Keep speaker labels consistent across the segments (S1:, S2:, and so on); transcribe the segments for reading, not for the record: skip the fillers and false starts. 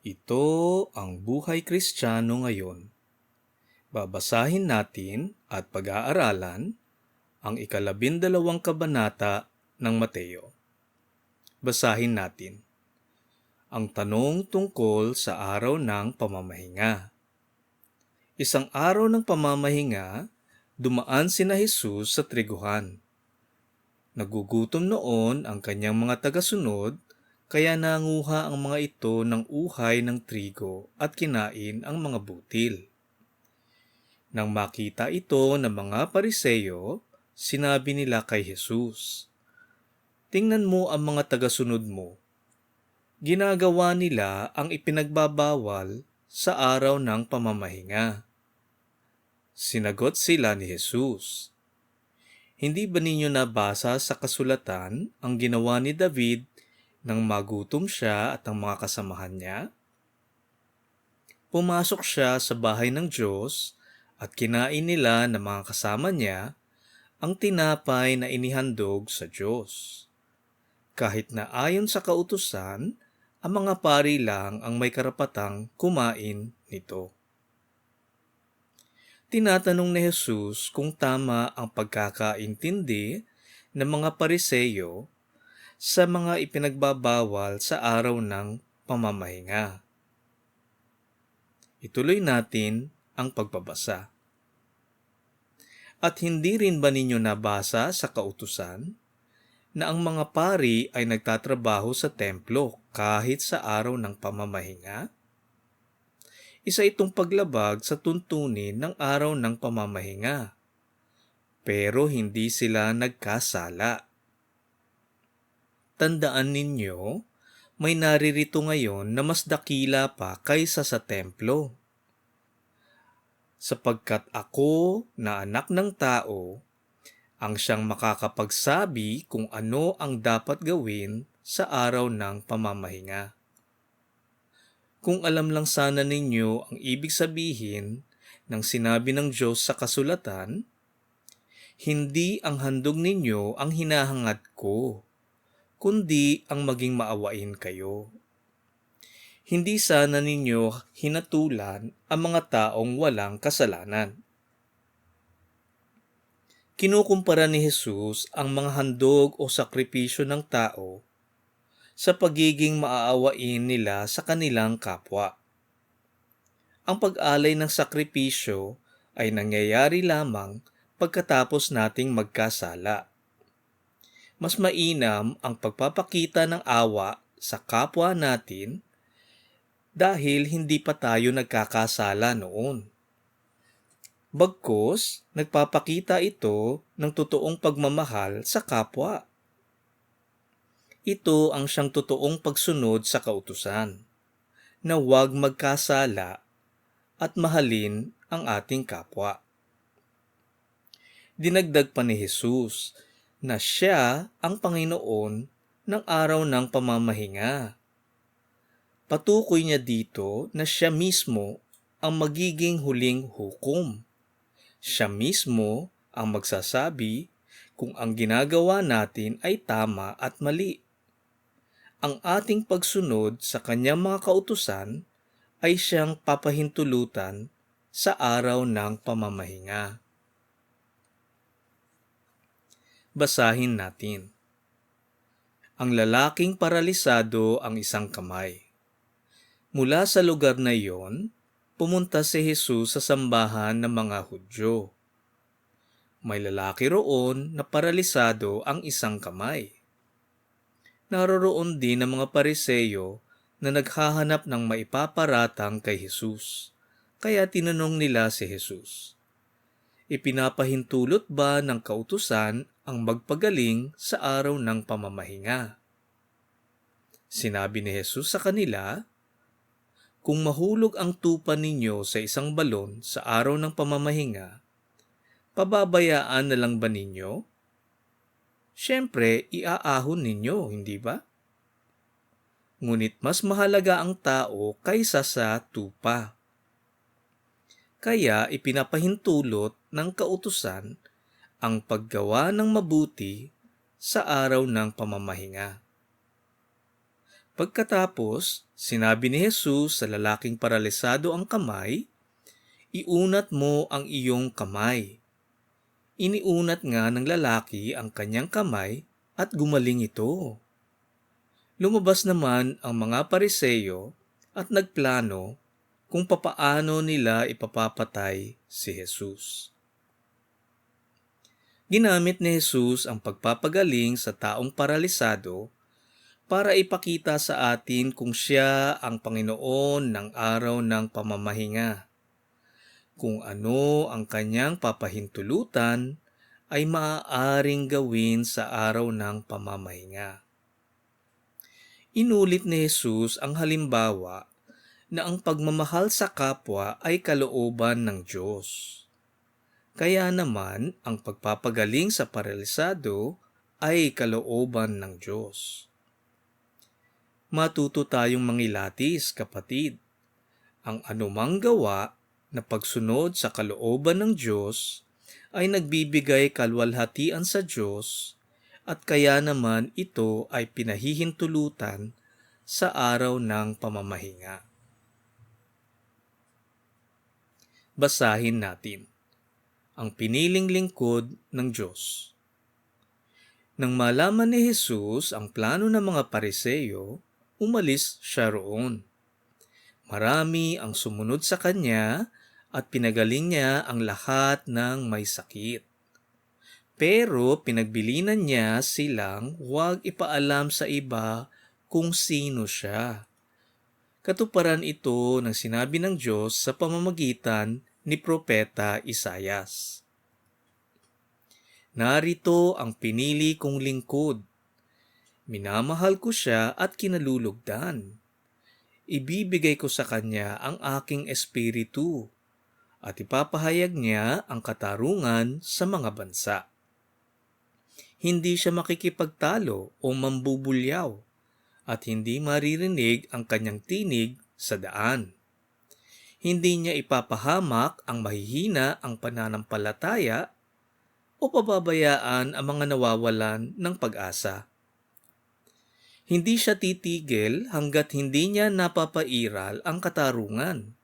S1: Ito ang Buhay Kristiyano ngayon. Babasahin natin at pag-aaralan ang ika-12 kabanata ng Mateo. Basahin natin. Ang tanong tungkol sa araw ng pamamahinga. Isang araw ng pamamahinga, dumaan sina Jesus sa triguhan. Nagugutom noon ang kanyang mga tagasunod, kaya nanguha ang mga ito ng uhay ng trigo at kinain ang mga butil. Nang makita ito ng mga Pariseyo, sinabi nila kay Jesus, "Tingnan mo ang mga tagasunod mo. Ginagawa nila ang ipinagbabawal sa araw ng pamamahinga." Sinagot sila ni Jesus, "Hindi ba ninyo nabasa sa kasulatan ang ginawa ni David nang magutom siya at ang mga kasamahan niya? Pumasok siya sa bahay ng Diyos at kinain nila ng mga kasama niya ang tinapay na inihandog sa Diyos. Kahit na ayon sa kautusan, ang mga pari lang ang may karapatang kumain nito." Tinatanong ni Jesus kung tama ang pagkakaintindi ng mga Pariseyo sa mga ipinagbabawal sa araw ng pamamahinga. Ituloy natin ang pagbabasa. At hindi rin ba ninyo nabasa sa kautusan na ang mga pari ay nagtatrabaho sa templo kahit sa araw ng pamamahinga? Isa itong paglabag sa tuntunin ng araw ng pamamahinga, pero hindi sila nagkasala. Tandaan ninyo, may naririto ngayon na mas dakila pa kaysa sa templo. Sapagkat ako na anak ng tao, ang siyang makakapagsabi kung ano ang dapat gawin sa araw ng pamamahinga. Kung alam lang sana ninyo ang ibig sabihin ng sinabi ng Diyos sa kasulatan, "Hindi ang handog ninyo ang hinahangad ko, kundi ang maging maawain kayo." Hindi sana ninyo hinatulan ang mga taong walang kasalanan. Kinukumpara ni Jesus ang mga handog o sakripisyo ng tao sa pagiging maaawain nila sa kanilang kapwa. Ang pag-alay ng sakripisyo ay nangyayari lamang pagkatapos nating magkasala. Mas mainam ang pagpapakita ng awa sa kapwa natin dahil hindi pa tayo nagkakasala noon. Bagkus, nagpapakita ito ng totoong pagmamahal sa kapwa. Ito ang siyang totoong pagsunod sa kautusan, na huwag magkasala at mahalin ang ating kapwa. Dinagdag pa ni Jesus na siya ang Panginoon ng araw ng pamamahinga. Patukoy niya dito na siya mismo ang magiging huling hukom. Siya mismo ang magsasabi kung ang ginagawa natin ay tama at mali. Ang ating pagsunod sa kanyang mga kautusan ay siyang papahintulutan sa araw ng pamamahinga. Basahin natin. Ang lalaking paralisado ang isang kamay. Mula sa lugar na iyon, pumunta si Jesus sa sambahan ng mga Hudyo. May lalaki roon na paralisado ang isang kamay. Naroroon din ang mga Pariseyo na naghahanap ng maipaparatang kay Jesus. Kaya tinanong nila si Jesus, "Ipinapahintulot ba ng kautusan ang magpagaling sa araw ng pamamahinga?" Sinabi ni Jesus sa kanila, "Kung mahulog ang tupa ninyo sa isang balon sa araw ng pamamahinga, pababayaan na lang ba ninyo? Siyempre, iaahon ninyo, hindi ba? Ngunit mas mahalaga ang tao kaysa sa tupa. Kaya ipinapahintulot ng kautusan ang paggawa ng mabuti sa araw ng pamamahinga." Pagkatapos, Sinabi ni Jesus sa lalaking paralisado ang kamay, "Iunat mo ang iyong kamay." Iniunat nga ng lalaki ang kanyang kamay at gumaling ito. Lumabas naman ang mga Pariseyo at nagplano kung papaano nila ipapapatay si Jesus. Ginamit ni Jesus ang pagpapagaling sa taong paralisado para ipakita sa atin kung siya ang Panginoon ng araw ng pamamahinga. Kung ano ang kanyang papahintulutan ay maaaring gawin sa araw ng pamamahinga. Inulit ni Jesus ang halimbawa na ang pagmamahal sa kapwa ay kalooban ng Diyos. Kaya naman ang pagpapagaling sa paralisado ay kalooban ng Diyos. Matuto tayong mangilatis, kapatid. Ang anumang gawa na pagsunod sa kalooban ng Diyos ay nagbibigay kalwalhatian sa Diyos at kaya naman ito ay pinahihintulutan sa araw ng pamamahinga. Basahin natin ang piniling lingkod ng Diyos. Nang malaman ni Jesus ang plano ng mga Pariseyo, umalis siya roon. Marami ang sumunod sa kanya at pinagaling niya ang lahat ng may sakit. Pero pinagbilinan niya silang huwag ipaalam sa iba kung sino siya. Katuparan ito ng sinabi ng Diyos sa pamamagitan ni Propeta Isaias. Narito ang pinili kong lingkod. Minamahal ko siya at kinalulugdan. Ibibigay ko sa kanya ang aking espiritu at ipapahayag niya ang katarungan sa mga bansa. Hindi siya makikipagtalo o mambubulyaw at hindi maririnig ang kanyang tinig sa daan. Hindi niya ipapahamak ang mahihina ang pananampalataya o pababayaan ang mga nawawalan ng pag-asa. Hindi siya titigil hanggat hindi niya napapairal ang katarungan.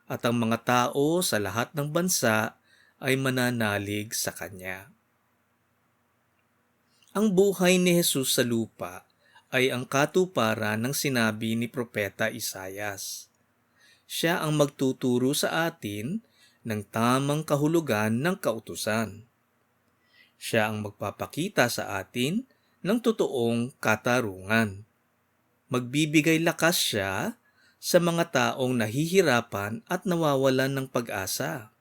S1: At ang mga tao sa lahat ng bansa ay mananalig sa kanya. Ang buhay ni Jesus sa lupa ay ang katuparan ng sinabi ni Propeta Isaias. Siya ang magtuturo sa atin ng tamang kahulugan ng kautusan. Siya ang magpapakita sa atin ng totoong katarungan. Magbibigay lakas siya sa mga taong nahihirapan at nawawalan ng pag-asa.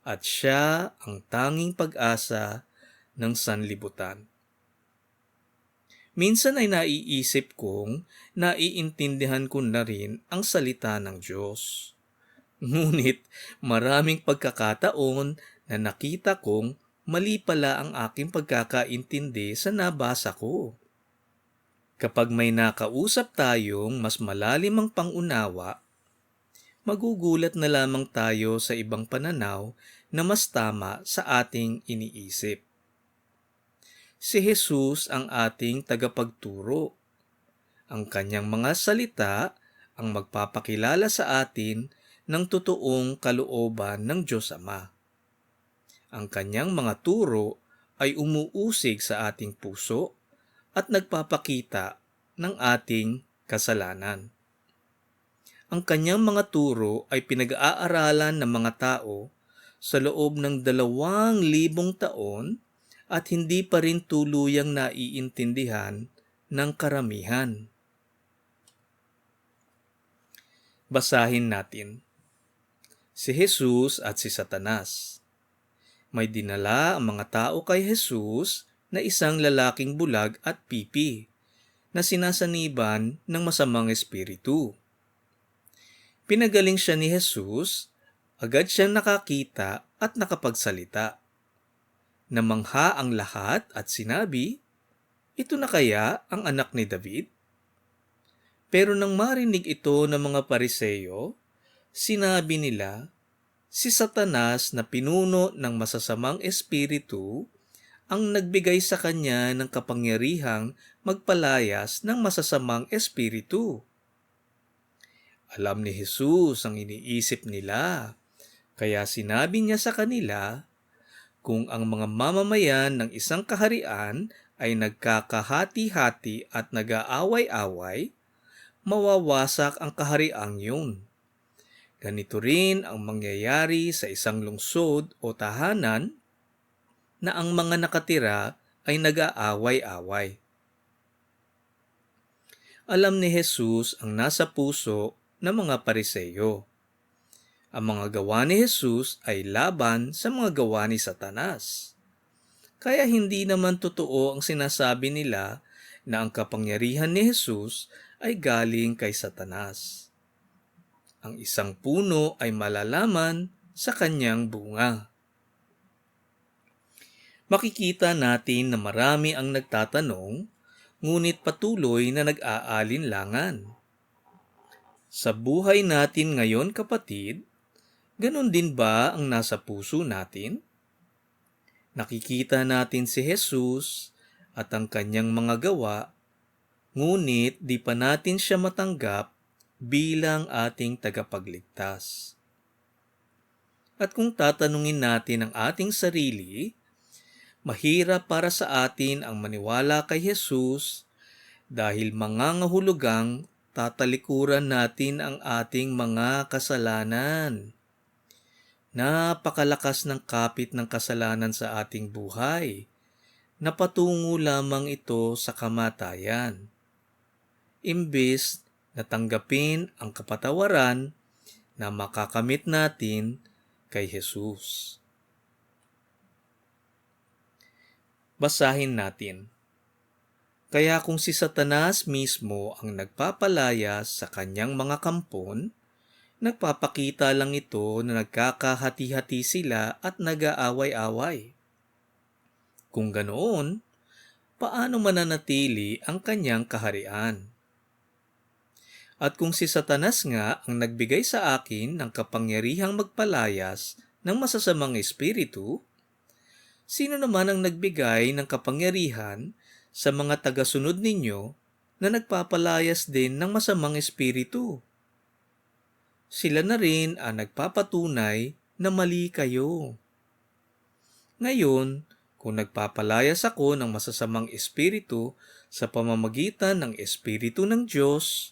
S1: At siya ang tanging pag-asa ng sanlibutan. Minsan ay naiisip kong naiintindihan ko na rin ang salita ng Diyos. Ngunit maraming pagkakataon na nakita kong mali pala ang aking pagkakaintindi sa nabasa ko. Kapag may nakausap tayong mas malalim ang pangunawa, magugulat na lamang tayo sa ibang pananaw na mas tama sa ating iniisip. Si Jesus ang ating tagapagturo. Ang kanyang mga salita ang magpapakilala sa atin ng totoong kalooban ng Diyos Ama. Ang kanyang mga turo ay umuusig sa ating puso at nagpapakita ng ating kasalanan. Ang kanyang mga turo ay pinag-aaralan ng mga tao sa loob ng 2,000 taon at hindi pa rin tuluyang naiintindihan ng karamihan. Basahin natin. Si Jesus at si Satanas. May dinala ang mga tao kay Jesus na isang lalaking bulag at pipi na sinasaniban ng masamang espiritu. Pinagaling siya ni Jesus, agad siyang nakakita at nakapagsalita. Namangha ang lahat at sinabi, "Ito na kaya ang anak ni David?" Pero nang marinig ito ng mga Pariseyo, sinabi nila, si Satanas na pinuno ng masasamang espiritu ang nagbigay sa kanya ng kapangyarihang magpalayas ng masasamang espiritu. Alam ni Jesus ang iniisip nila, kaya sinabi niya sa kanila, kung ang mga mamamayan ng isang kaharian ay nagkakahati-hati at nag-aaway-away, mawawasak ang kahariang yun. Ganito rin ang mangyayari sa isang lungsod o tahanan na ang mga nakatira ay nag-aaway-away. Alam ni Jesus ang nasa puso ng mga Pariseyo. Ang mga gawa ni Jesus ay laban sa mga gawa ni Satanas. Kaya hindi naman totoo ang sinasabi nila na ang kapangyarihan ni Jesus ay galing kay Satanas. Ang isang puno ay malalaman sa kanyang bunga. Makikita natin na marami ang nagtatanong, ngunit patuloy na nag-aalinlangan. Sa buhay natin ngayon, kapatid, ganun din ba ang nasa puso natin? Nakikita natin si Jesus at ang kanyang mga gawa, ngunit di pa natin siya matanggap bilang ating tagapagligtas. At kung tatanungin natin ang ating sarili, mahirap para sa atin ang maniwala kay Jesus dahil mangangahulugang tatalikuran natin ang ating mga kasalanan. Napakalakas ng kapit ng kasalanan sa ating buhay. Napatungo lamang ito sa kamatayan. Imbes na tanggapin ang kapatawaran na makakamit natin kay Jesus. Basahin natin. Kaya kung si Satanas mismo ang nagpapalayas sa kanyang mga kampon, nagpapakita lang ito na nagkakahati-hati sila at nag-aaway-away. Kung ganoon, paano mananatili ang kanyang kaharian? At kung si Satanas nga ang nagbigay sa akin ng kapangyarihang magpalayas ng masasamang espiritu, sino naman ang nagbigay ng kapangyarihan sa mga tagasunod ninyo na nagpapalayas din ng masamang espiritu? Sila na rin ang nagpapatunay na mali kayo. Ngayon, kung nagpapalayas ako ng masasamang espiritu sa pamamagitan ng Espiritu ng Diyos,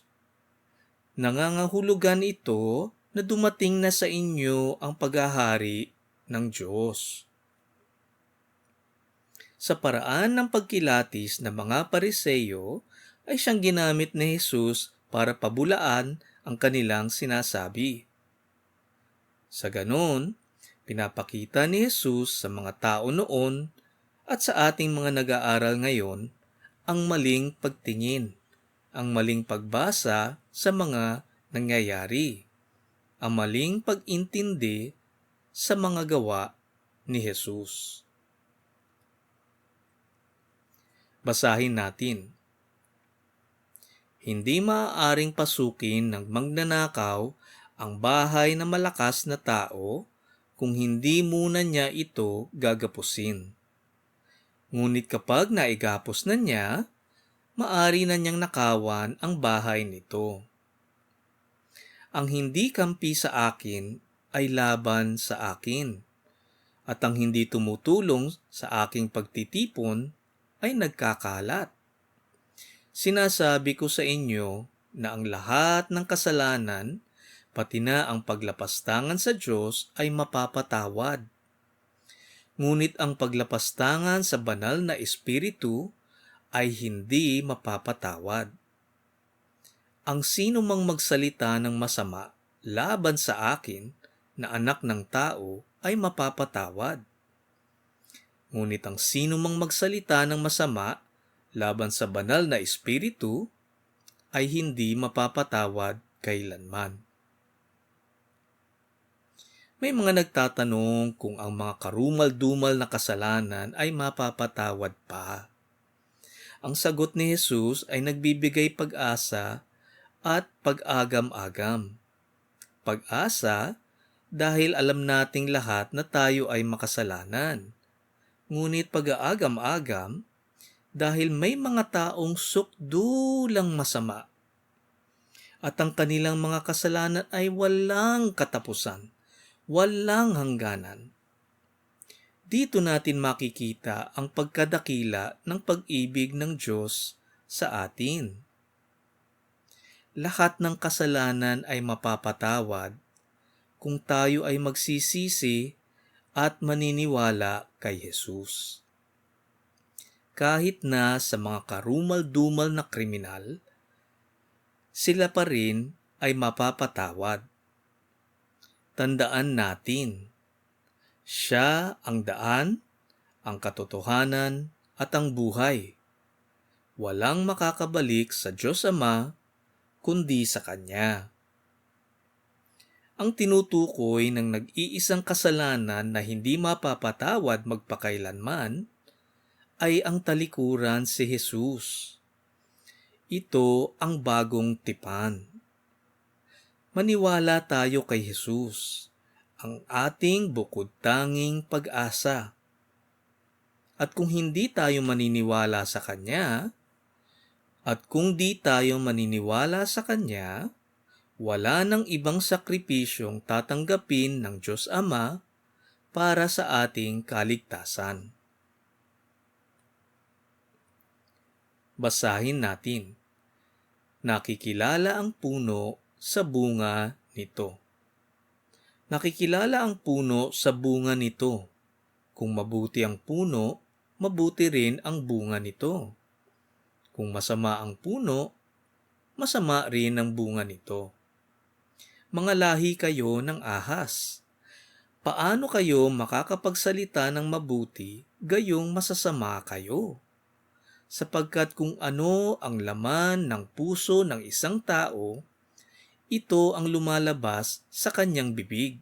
S1: nangangahulugan ito na dumating na sa inyo ang paghahari ng Diyos. Sa paraan ng pagkilatis ng mga Pariseyo, ay siyang ginamit ni Jesus para pabulaan ang kanilang sinasabi. Sa ganon, pinapakita ni Jesus sa mga tao noon at sa ating mga nag-aaral ngayon ang maling pagtingin, ang maling pagbasa sa mga nangyayari, ang maling pag-intindi sa mga gawa ni Jesus. Basahin natin. Hindi maaaring pasukin ng magnanakaw ang bahay ng malakas na tao kung hindi muna niya ito gagapusin. Ngunit kapag naigapos na niya, maaari na niyang nakawan ang bahay nito. Ang hindi kampi sa akin ay laban sa akin, at ang hindi tumutulong sa aking pagtitipon ay nagkakalat. Sinasabi ko sa inyo na ang lahat ng kasalanan, pati na ang paglapastangan sa Diyos ay mapapatawad. Ngunit ang paglapastangan sa banal na espiritu ay hindi mapapatawad. Ang sino mang magsalita ng masama laban sa akin na anak ng tao ay mapapatawad. Ngunit ang sino mang magsalita ng masama laban sa banal na espiritu ay hindi mapapatawad kailanman. May mga nagtatanong kung ang mga karumal-dumal na kasalanan ay mapapatawad pa. Ang sagot ni Jesus ay nagbibigay pag-asa at pag-agam-agam. Pag-asa dahil alam nating lahat na tayo ay makasalanan. Ngunit pag-aagam-agam dahil may mga taong sukdulang masama. at ang kanilang mga kasalanan ay walang katapusan, walang hangganan. Dito natin makikita ang pagkadakila ng pag-ibig ng Diyos sa atin. Lahat ng kasalanan ay mapapatawad kung tayo ay magsisisi at maniniwala kay Jesus. Kahit na sa mga karumal-dumal na kriminal, sila pa rin ay mapapatawad. Tandaan natin, siya ang daan, ang katotohanan at ang buhay. Walang makakabalik sa Diyos Ama kundi sa Kanya. Ang tinutukoy ng nag-iisang kasalanan na hindi mapapatawad magpakailanman ay ang talikuran si Jesus. Ito ang bagong tipan. Maniwala tayo kay Jesus, ang ating bukod-tanging pag-asa. At kung hindi tayo maniniwala sa Kanya, wala nang ibang sakripisyong tatanggapin ng Diyos Ama para sa ating kaligtasan. Basahin natin. Nakikilala ang puno sa bunga nito. Nakikilala ang puno sa bunga nito. Kung mabuti ang puno, mabuti rin ang bunga nito. Kung masama ang puno, masama rin ang bunga nito. Mga lahi kayo ng ahas. Paano kayo makakapagsalita ng mabuti, gayong masasama kayo? Sapagkat kung ano ang laman ng puso ng isang tao, ito ang lumalabas sa kanyang bibig.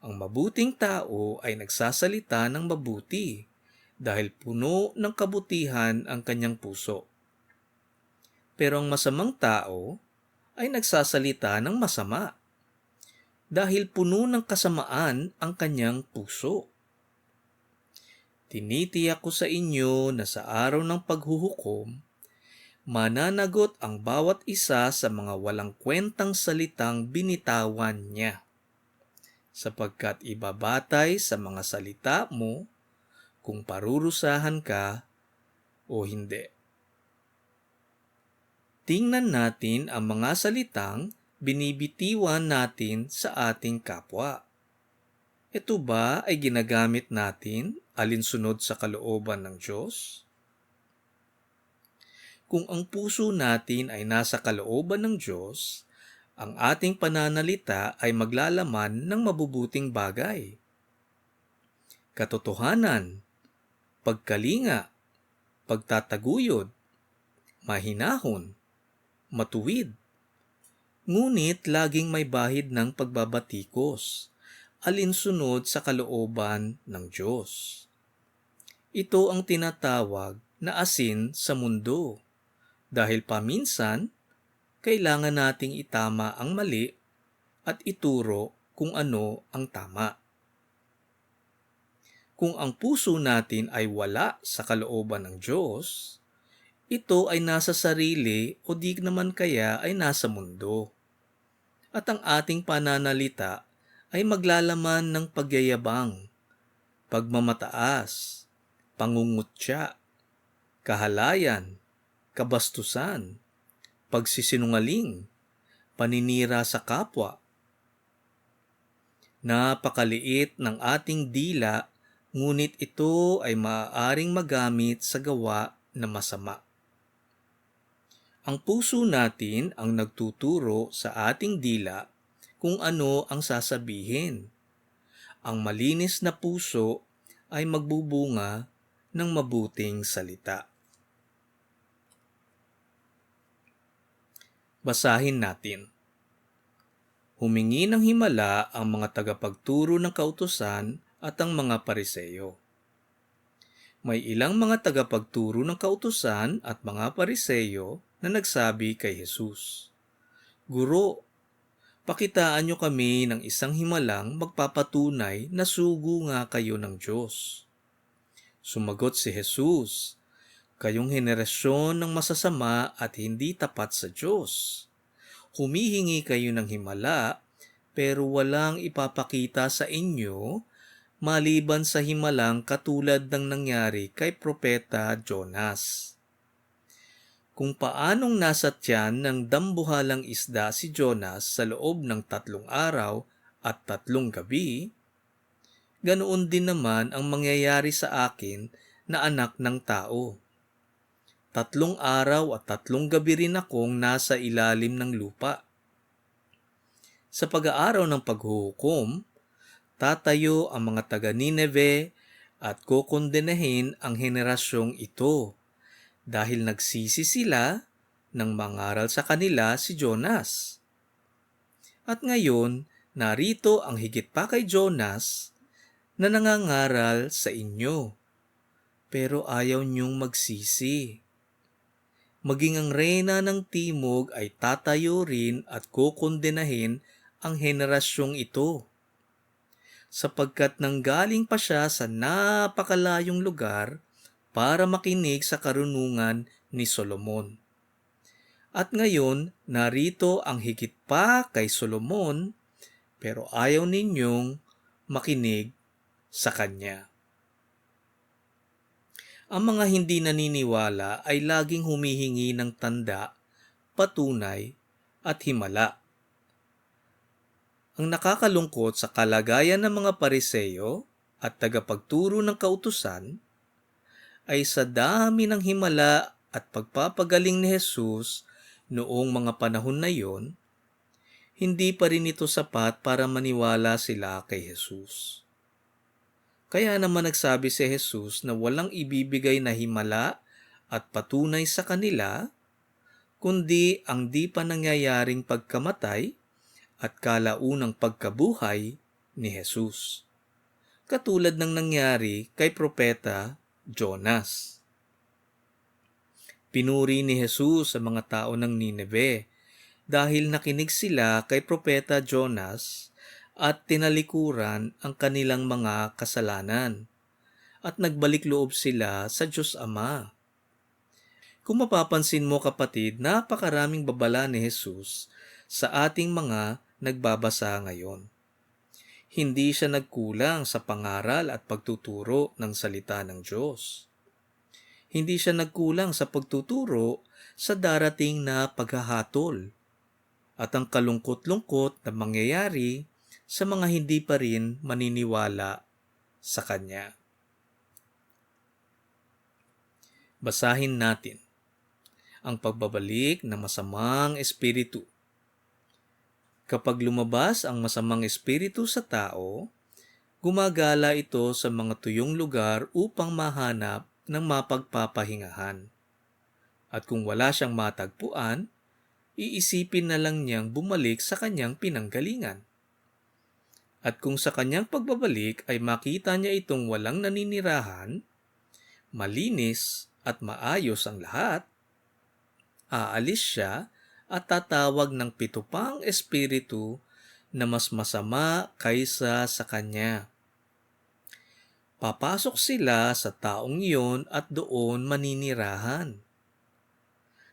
S1: Ang mabuting tao ay nagsasalita ng mabuti dahil puno ng kabutihan ang kanyang puso. Pero ang masamang tao ay nagsasalita ng masama dahil puno ng kasamaan ang kanyang puso. Tinitiyak ko sa inyo na sa araw ng paghuhukom, mananagot ang bawat isa sa mga walang kwentang salitang binitawan niya, sapagkat ibabatay sa mga salita mo kung parurusahan ka o hindi. Tingnan natin ang mga salitang binibitiwan natin sa ating kapwa. Ito ba ay ginagamit natin alinsunod sa kalooban ng Diyos? Kung ang puso natin ay nasa kalooban ng Diyos, ang ating pananalita ay maglalaman ng mabubuting bagay. Katotohanan, pagkalinga, pagtataguyod, mahinahon, matuwid. Ngunit laging may bahid ng pagbabatikos, alinsunod sa kalooban ng Diyos. Ito ang tinatawag na asin sa mundo, dahil paminsan, kailangan nating itama ang mali at ituro kung ano ang tama. Kung ang puso natin ay wala sa kalooban ng Diyos, ito ay nasa sarili o di naman kaya ay nasa mundo. At ang ating pananalita ay maglalaman ng pagyayabang, pagmamataas, pangungutya, kahalayan, kabastusan, pagsisinungaling, paninira sa kapwa. Napakaliit ng ating dila, ngunit ito ay maaaring magamit sa gawa na masama. Ang puso natin ang nagtuturo sa ating dila kung ano ang sasabihin. Ang malinis na puso ay magbubunga ng mabuting salita. Basahin natin. Humingi ng himala ang mga tagapagturo ng kautusan at ang mga Pariseyo. May ilang mga tagapagturo ng kautusan at mga Pariseyo na nagsabi kay Jesus, "Guro, pakitaan niyo kami ng isang himalang magpapatunay na sugo nga kayo ng Diyos." Sumagot si Jesus, "Kayong henerasyon ng masasama at hindi tapat sa Diyos. Humihingi kayo ng himala, pero walang ipapakita sa inyo maliban sa himalang katulad ng nangyari kay Propeta Jonas. Kung paanong nasa tiyan ng dambuhalang isda si Jonas sa loob ng 3 araw at 3 gabi, ganoon din naman ang mangyayari sa akin na anak ng tao. 3 araw at 3 gabi rin akong nasa ilalim ng lupa. Sa pag-aaraw ng paghuhukom, tatayo ang mga taga-Nineve at kokondenahin ang henerasyong ito dahil nagsisi sila nang mangaral sa kanila si Jonas. At ngayon, narito ang higit pa kay Jonas na nangangaral sa inyo, pero ayaw niyong magsisi. Maging ang reyna ng timog ay tatayo rin at kokondenahin ang henerasyong ito, sapagkat nanggaling pa siya sa napakalayong lugar para makinig sa karunungan ni Solomon. At ngayon, narito ang higit pa kay Solomon, pero ayaw ninyong makinig sa kanya. Ang mga hindi naniniwala ay laging humihingi ng tanda, patunay, at himala. Ang nakakalungkot sa kalagayan ng mga Pariseo at tagapagturo ng kautusan ay sa dami ng himala at pagpapagaling ni Jesus noong mga panahon na iyon, hindi pa rin ito sapat para maniwala sila kay Jesus. Kaya naman nagsabi si Jesus na walang ibibigay na himala at patunay sa kanila, kundi ang di pa nangyayaring pagkamatay at kalaunang pagkabuhay ni Jesus, katulad ng nangyari kay Propeta Jonas. Pinuri ni Jesus sa mga tao ng Nineve dahil nakinig sila kay Propeta Jonas at tinalikuran ang kanilang mga kasalanan at nagbalik loob sila sa Diyos Ama. Kung mapapansin mo kapatid, napakaraming babala ni Jesus sa ating mga nagbabasa ngayon. Hindi siya nagkulang sa pangaral at pagtuturo ng salita ng Diyos. Hindi siya nagkulang sa pagtuturo sa darating na paghahatol at ang kalungkot-lungkot na mangyayari sa mga hindi pa rin maniniwala sa Kanya. Basahin natin ang pagbabalik ng masamang espiritu. Kapag lumabas ang masamang espiritu sa tao, gumagala ito sa mga tuyong lugar upang mahanap ng mapagpapahingahan. At kung wala siyang matagpuan, iisipin na lang niyang bumalik sa kanyang pinanggalingan. At kung sa kanyang pagbabalik ay makita niya itong walang naninirahan, malinis at maayos ang lahat, aalis siya at tatawag ng 7 pang espiritu na mas masama kaysa sa kanya. Papasok sila sa taong iyon at doon maninirahan.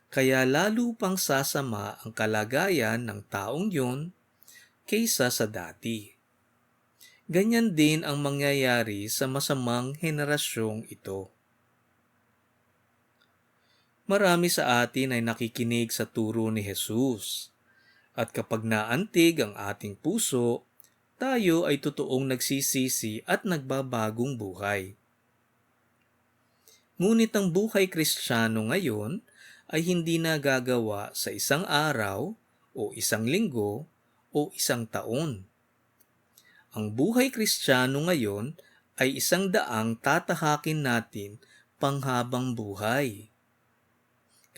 S1: Kaya lalo pang sasama ang kalagayan ng taong iyon kaysa sa dati. Ganyan din ang mangyayari sa masamang henerasyong ito. Marami sa atin ay nakikinig sa turo ni Jesus. At kapag naantig ang ating puso, tayo ay totoong nagsisisi at nagbabagong buhay. Ngunit ang buhay Kristiyano ngayon ay hindi nagagawa sa 1 araw o 1 linggo o 1 taon. Ang buhay Kristiyano ngayon ay 100 tatahakin natin panghabang buhay.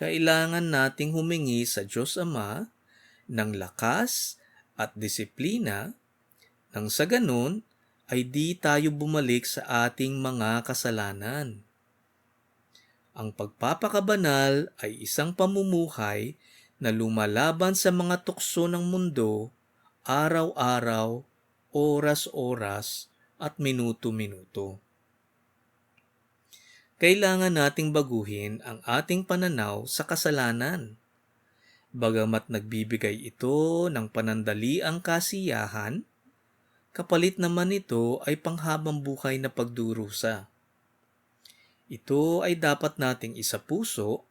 S1: Kailangan nating humingi sa Diyos Ama ng lakas at disiplina nang sa ganun ay di tayo bumalik sa ating mga kasalanan. Ang pagpapakabanal ay isang pamumuhay na lumalaban sa mga tukso ng mundo, araw-araw, oras-oras at minuto-minuto. Kailangan nating baguhin ang ating pananaw sa kasalanan. Bagamat nagbibigay ito ng panandaliang kasiyahan, kapalit naman ito ay panghabang buhay na pagdurusa. Ito ay dapat nating isapuso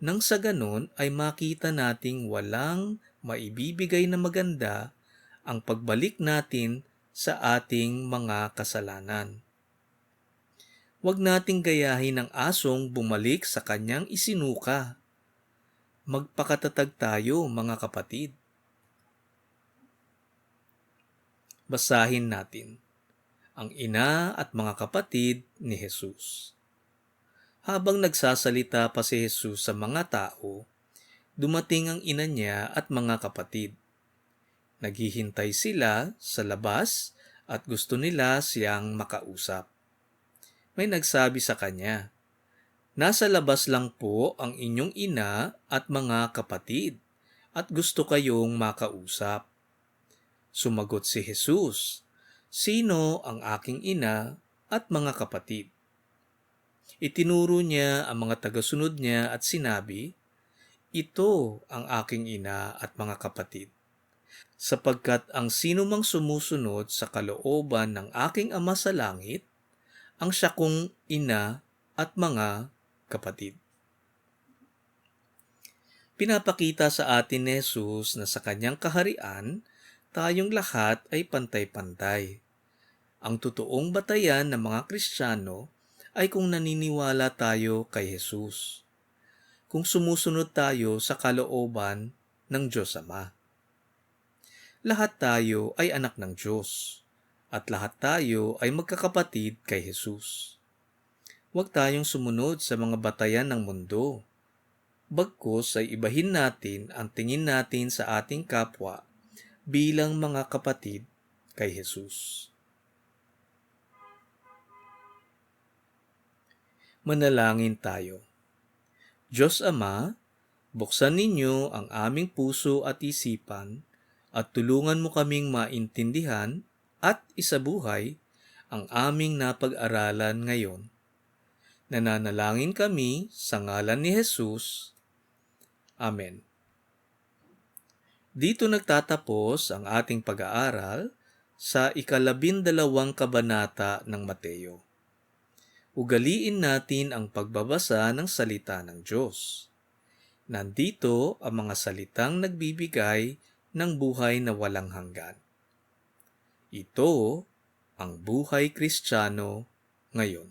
S1: nang sa ganon ay makita nating walang maibibigay na maganda ang pagbalik natin sa ating mga kasalanan. Huwag nating gayahin ang asong bumalik sa kanyang isinuka. Magpakatatag tayo, mga kapatid. Basahin natin ang ina at mga kapatid ni Jesus. Habang nagsasalita pa si Jesus sa mga tao, dumating ang ina niya at mga kapatid. Naghihintay sila sa labas at gusto nila siyang makausap. May nagsabi sa kanya, "Nasa labas lang po ang inyong ina at mga kapatid at gusto kayong makausap." Sumagot si Jesus, "Sino ang aking ina at mga kapatid?" Itinuro niya ang mga tagasunod niya at sinabi, "Ito ang aking ina at mga kapatid. Sapagkat ang sinumang sumusunod sa kalooban ng aking Ama sa langit, ang siya kong ina at mga kapatid." Pinapakita sa atin ni Jesus na sa kanyang kaharian, tayong lahat ay pantay-pantay. Ang totoong batayan ng mga Kristiyano ay kung naniniwala tayo kay Jesus, kung sumusunod tayo sa kalooban ng Diyos Ama. Lahat tayo ay anak ng Diyos, at lahat tayo ay magkakapatid kay Jesus. Huwag tayong sumunod sa mga batayan ng mundo. Bagkus ay ibahin natin ang tingin natin sa ating kapwa bilang mga kapatid kay Jesus. Manalangin tayo. Diyos Ama, buksan ninyo ang aming puso at isipan at tulungan mo kaming maintindihan at isabuhay ang aming napag-aralan ngayon. Nananalangin kami sa ngalan ni Jesus. Amen. Dito nagtatapos ang ating pag-aaral sa 12 kabanata ng Mateo. Ugaliin natin ang pagbabasa ng salita ng Diyos. Nandito ang mga salitang nagbibigay ng buhay na walang hanggan. Ito ang Buhay Kristiyano ngayon.